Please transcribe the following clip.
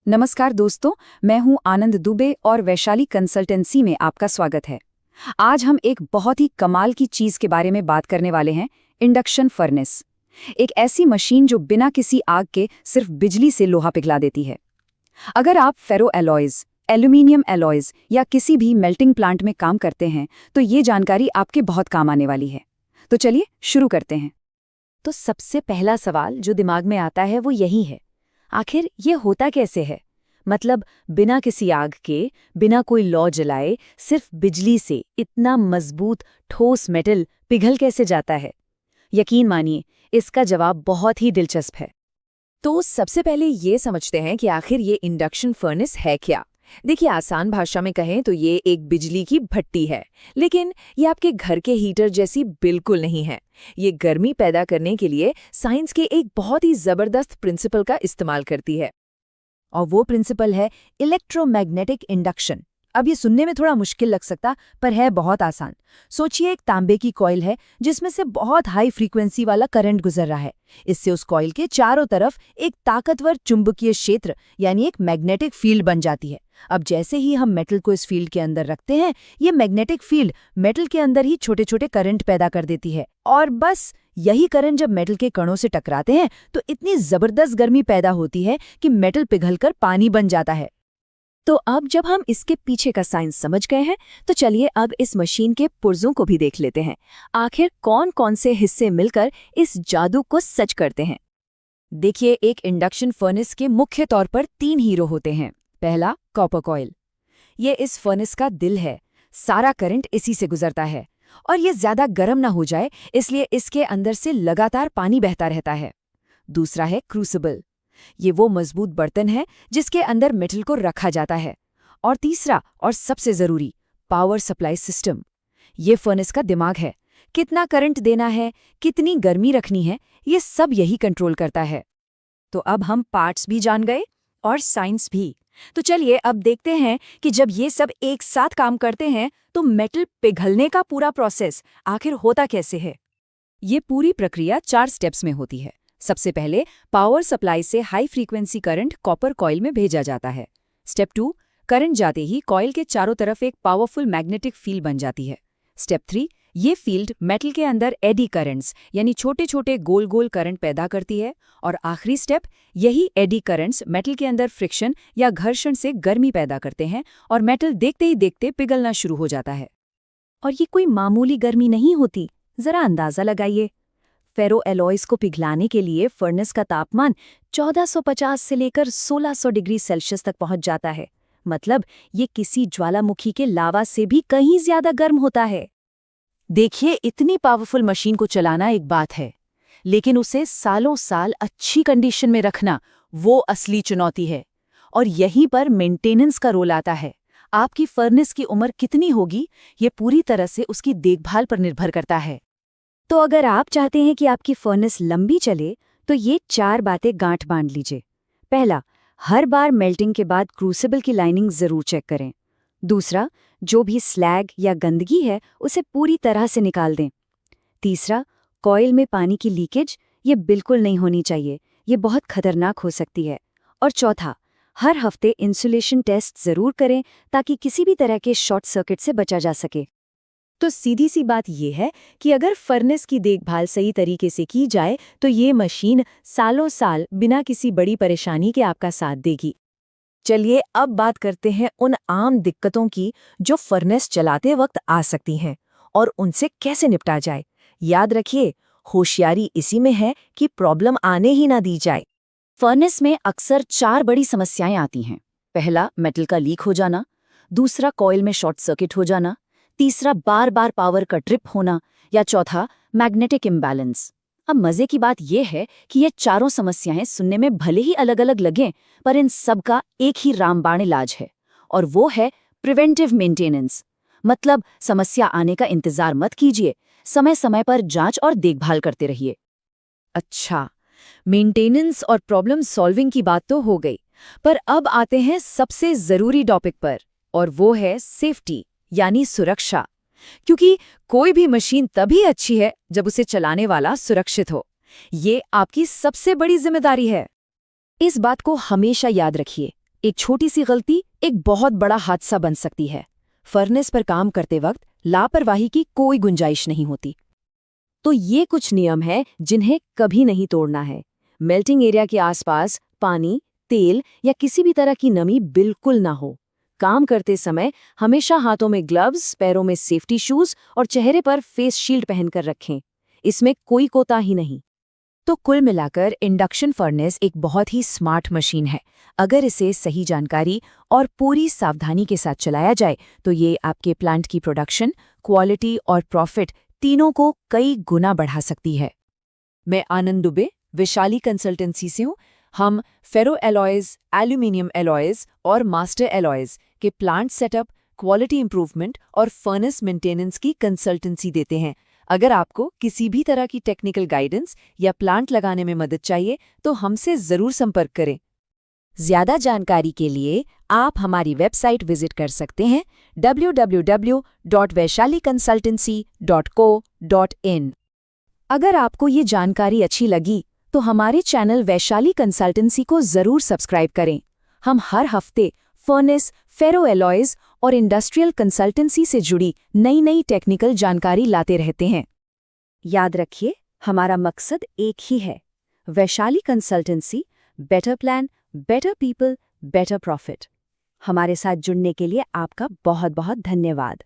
नमस्कार दोस्तों, मैं हूं आनंद दुबे और वैशाली कंसल्टेंसी में आपका स्वागत है। आज हम एक बहुत ही कमाल की चीज के बारे में बात करने वाले हैं, इंडक्शन फर्नेस। एक ऐसी मशीन जो बिना किसी आग के सिर्फ बिजली से लोहा पिघला देती है। अगर आप फेरो एलॉयज, एल्यूमिनियम एलॉयज या किसी भी मेल्टिंग प्लांट में काम करते हैं तो ये जानकारी आपके बहुत काम आने वाली है। तो चलिए शुरू करते हैं। तो सबसे पहला सवाल जो दिमाग में आता है वो यही है, आखिर ये होता कैसे है? मतलब बिना किसी आग के, बिना कोई लौ जलाए, सिर्फ बिजली से इतना मजबूत ठोस मेटल पिघल कैसे जाता है? यकीन मानिए, इसका जवाब बहुत ही दिलचस्प है। तो सबसे पहले ये समझते हैं कि आखिर ये इंडक्शन फर्नेस है क्या। देखिए, आसान भाषा में कहें तो ये एक बिजली की भट्टी है, लेकिन ये आपके घर के हीटर जैसी बिल्कुल नहीं है। ये गर्मी पैदा करने के लिए साइंस के एक बहुत ही जबरदस्त प्रिंसिपल का इस्तेमाल करती है, और वो प्रिंसिपल है इलेक्ट्रोमैग्नेटिक इंडक्शन। अब ये सुनने में थोड़ा मुश्किल लग सकता, पर है बहुत आसान। सोचिए, एक तांबे की कॉइल है जिसमें से बहुत हाई फ्रीक्वेंसी वाला करंट गुजर रहा है। इससे उस कॉइल के चारों तरफ एक ताकतवर चुंबकीय क्षेत्र यानी एक मैग्नेटिक फील्ड बन जाती है। अब जैसे ही हम मेटल को इस फील्ड के अंदर रखते हैं, ये मैग्नेटिक फील्ड मेटल के अंदर ही छोटे छोटे करंट पैदा कर देती है, और बस यही करंट जब मेटल के कणों से टकराते हैं तो इतनी जबरदस्त गर्मी पैदा होती है कि मेटल पिघलकर पानी बन जाता है। तो अब जब हम इसके पीछे का साइंस समझ गए हैं, तो चलिए अब इस मशीन के पुर्जों को भी देख लेते हैं। आखिर कौन कौन से हिस्से मिलकर इस जादू को सच करते हैं। देखिए, एक इंडक्शन फर्नेस के मुख्य तौर पर 3 हीरो होते हैं। पहला, कॉपर कॉइल। ये इस फर्नेस का दिल है। सारा करंट इसी से गुजरता है और ये ज्यादा गर्म ना हो जाए, इसलिए इसके अंदर से लगातार पानी बहता रहता है। दूसरा है क्रूसिबल। ये वो मजबूत बर्तन है जिसके अंदर मेटल को रखा जाता है। और तीसरा और सबसे जरूरी, पावर सप्लाई सिस्टम। ये फर्नेस का दिमाग है। कितना करंट देना है, कितनी गर्मी रखनी है, ये सब यही कंट्रोल करता है। तो अब हम पार्ट्स भी जान गए और साइंस भी। तो चलिए अब देखते हैं कि जब ये सब एक साथ काम करते हैं तो मेटल पिघलने का पूरा प्रोसेस आखिर होता कैसे है। ये पूरी प्रक्रिया 4 स्टेप्स में होती है। सबसे पहले पावर सप्लाई से high frequency current copper coil में भेजा जाता है। स्टेप 2, करंट जाते ही कॉइल के चारों तरफ एक पावरफुल मैग्नेटिक फील्ड बन जाती है। स्टेप 3, ये फील्ड मेटल के अंदर एडी करंट्स यानी छोटे छोटे गोल गोल करंट पैदा करती है। और आखिरी स्टेप, यही एडी करंट्स मेटल के अंदर फ्रिक्शन या घर्षण से गर्मी पैदा करते हैं और मेटल देखते ही देखते पिघलना शुरू हो जाता है। और ये कोई मामूली गर्मी नहीं होती, जरा अंदाजा लगाइए। फेरो एलॉयज को पिघलाने के लिए फर्नेस का तापमान 1450 से लेकर 1600 डिग्री सेल्सियस तक पहुंच जाता है। मतलब ये किसी ज्वालामुखी के लावा से भी कहीं ज्यादा गर्म होता है। देखिए, इतनी पावरफुल मशीन को चलाना एक बात है, लेकिन उसे सालों साल अच्छी कंडीशन में रखना वो असली चुनौती है। और यहीं पर मेंटेनेंस का रोल आता है। आपकी फर्नेस की उम्र कितनी होगी, ये पूरी तरह से उसकी देखभाल पर निर्भर करता है। तो अगर आप चाहते हैं कि आपकी फर्नेस लंबी चले, तो ये 4 बातें गांठ बांध लीजिए। पहला, हर बार मेल्टिंग के बाद क्रूसिबल की लाइनिंग जरूर चेक करें। दूसरा, जो भी स्लैग या गंदगी है उसे पूरी तरह से निकाल दें। तीसरा, कॉइल में पानी की लीकेज ये बिल्कुल नहीं होनी चाहिए, ये बहुत खतरनाक हो सकती है। और चौथा, हर हफ्ते इंसुलेशन टेस्ट जरूर करें ताकि किसी भी तरह के शॉर्ट सर्किट से बचा जा सके। तो सीधी सी बात यह है कि अगर फर्नेस की देखभाल सही तरीके से की जाए तो ये मशीन सालों साल बिना किसी बड़ी परेशानी के आपका साथ देगी। चलिए अब बात करते हैं उन आम दिक्कतों की जो फर्नेस चलाते वक्त आ सकती हैं और उनसे कैसे निपटा जाए। याद रखिए, होशियारी इसी में है कि प्रॉब्लम आने ही ना दी जाए। फर्नेस में अक्सर 4 बड़ी समस्याएं आती हैं। पहला, मेटल का लीक हो जाना। दूसरा, कॉइल में शॉर्ट सर्किट हो जाना। तीसरा, बार बार पावर का ट्रिप होना। या चौथा, मैग्नेटिक इम्बैलेंस। अब मजे की बात यह है कि ये चारों समस्याएं सुनने में भले ही अलग अलग लगें, पर इन सब का एक ही रामबाण इलाज है, और वो है प्रिवेंटिव मेंटेनेंस। मतलब समस्या आने का इंतजार मत कीजिए, समय समय पर जांच और देखभाल करते रहिए। अच्छा, मेंटेनेंस और प्रॉब्लम सॉल्विंग की बात तो हो गई, पर अब आते हैं सबसे जरूरी टॉपिक पर, और वो है सेफ्टी यानी सुरक्षा। क्योंकि कोई भी मशीन तभी अच्छी है जब उसे चलाने वाला सुरक्षित हो। ये आपकी सबसे बड़ी जिम्मेदारी है। इस बात को हमेशा याद रखिए। एक छोटी सी गलती एक बहुत बड़ा हादसा बन सकती है। फर्नेस पर काम करते वक्त लापरवाही की कोई गुंजाइश नहीं होती। तो ये कुछ नियम हैं जिन्हें कभी नहीं तोड़ना है। मेल्टिंग एरिया के आसपास पानी, तेल या किसी भी तरह की नमी बिल्कुल ना हो। काम करते समय हमेशा हाथों में ग्लव्स, पैरों में सेफ्टी शूज और चेहरे पर फेस शील्ड पहनकर रखें। इसमें कोई कोताही नहीं। तो कुल मिलाकर इंडक्शन फर्नेस एक बहुत ही स्मार्ट मशीन है। अगर इसे सही जानकारी और पूरी सावधानी के साथ चलाया जाए तो ये आपके प्लांट की प्रोडक्शन, क्वालिटी और प्रॉफिट तीनों को कई गुना बढ़ा सकती है। मैं आनंद दुबे, वैशाली कंसल्टेंसी से हूँ। हम फेरो एलॉयज, एल्यूमिनियम एलॉयज और मास्टर एलॉयज के प्लांट सेटअप, क्वालिटी इंप्रूवमेंट और फर्नेस मेंटेनेंस की कंसल्टेंसी देते हैं। अगर आपको किसी भी तरह की टेक्निकल गाइडेंस या प्लांट लगाने में मदद चाहिए तो हमसे ज़रूर संपर्क करें। ज्यादा जानकारी के लिए आप हमारी वेबसाइट विजिट कर सकते हैं www.vaishaliconsultancy.co.in। अगर आपको ये जानकारी अच्छी लगी तो हमारे चैनल वैशाली कंसल्टेंसी को जरूर सब्सक्राइब करें। हम हर हफ्ते फर्नेस, फेरो एलॉयज और इंडस्ट्रियल कंसल्टेंसी से जुड़ी नई टेक्निकल जानकारी लाते रहते हैं। याद रखिए, हमारा मकसद एक ही है, Vaishali consultancy, better plan, better people, better profit. हमारे साथ जुड़ने के लिए आपका बहुत बहुत धन्यवाद।